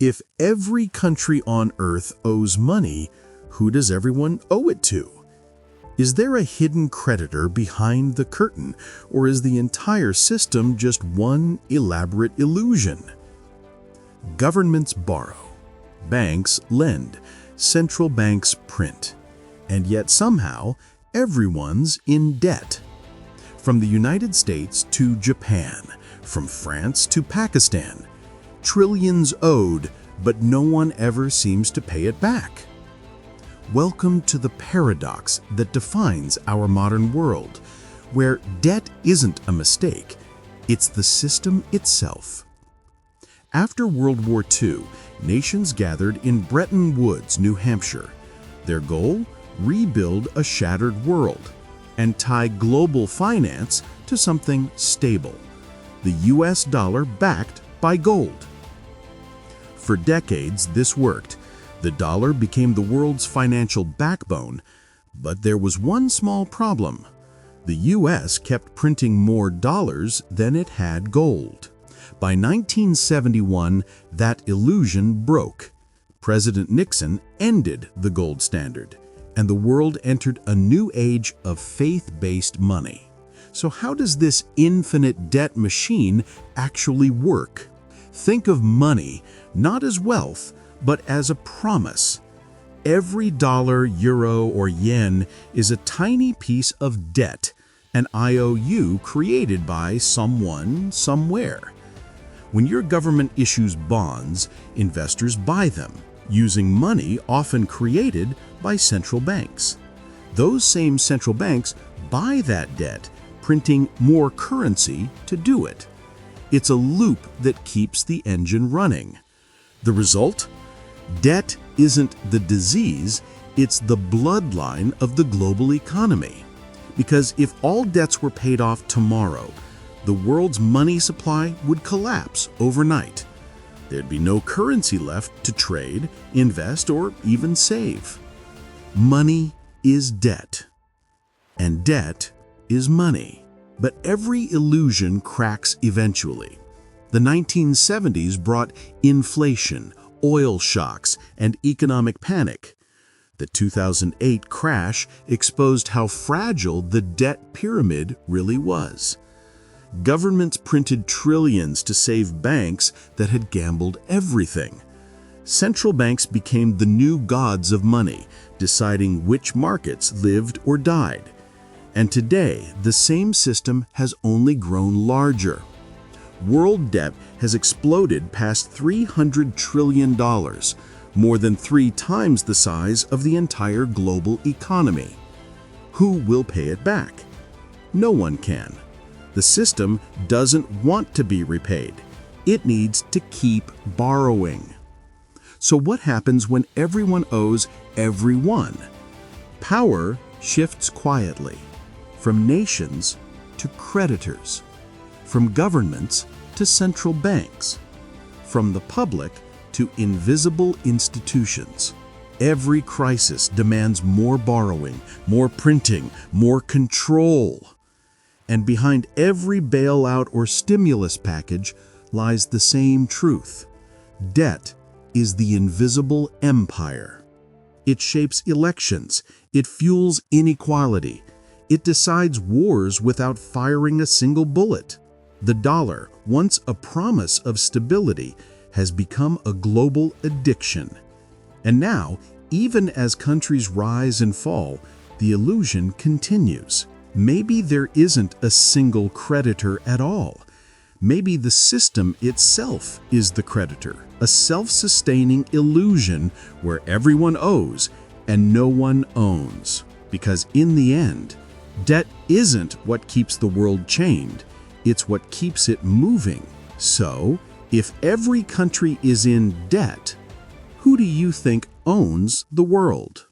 If every country on Earth owes money, who does everyone owe it to? Is there a hidden creditor behind the curtain, or is the entire system just one elaborate illusion? Governments borrow, banks lend, central banks print, and yet somehow everyone's in debt. From the United States to Japan, from France to Pakistan, trillions owed, but no one ever seems to pay it back. Welcome to the paradox that defines our modern world, where debt isn't a mistake, it's the system itself. After World War II, nations gathered in Bretton Woods, New Hampshire. Their goal? Rebuild a shattered world and tie global finance to something stable, the US dollar backed by gold. For decades, this worked. The dollar became the world's financial backbone, but there was one small problem. The US kept printing more dollars than it had gold. By 1971, that illusion broke. President Nixon ended the gold standard, and the world entered a new age of faith-based money. So how does this infinite debt machine actually work? Think of money not as wealth, but as a promise. Every dollar, euro, or yen is a tiny piece of debt, an IOU created by someone, somewhere. When your government issues bonds, investors buy them, using money often created by central banks. Those same central banks buy that debt, printing more currency to do it. It's a loop that keeps the engine running. The result? Debt isn't the disease, it's the bloodline of the global economy. Because if all debts were paid off tomorrow, the world's money supply would collapse overnight. There'd be no currency left to trade, invest, or even save. Money is debt, and debt is money. But every illusion cracks eventually. The 1970s brought inflation, oil shocks, and economic panic. The 2008 crash exposed how fragile the debt pyramid really was. Governments printed trillions to save banks that had gambled everything. Central banks became the new gods of money, deciding which markets lived or died. And today, the same system has only grown larger. World debt has exploded past $300 trillion, more than 3 times the size of the entire global economy. Who will pay it back? No one can. The system doesn't want to be repaid. It needs to keep borrowing. So what happens when everyone owes everyone? Power shifts quietly, from nations to creditors, from governments to central banks, from the public to invisible institutions. Every crisis demands more borrowing, more printing, more control. And behind every bailout or stimulus package lies the same truth. Debt is the invisible empire. It shapes elections, it fuels inequality, it decides wars without firing a single bullet. The dollar, once a promise of stability, has become a global addiction. And now, even as countries rise and fall, the illusion continues. Maybe there isn't a single creditor at all. Maybe the system itself is the creditor, a self-sustaining illusion where everyone owes and no one owns. Because in the end, debt isn't what keeps the world chained, it's what keeps it moving. So, if every country is in debt, who do you think owns the world?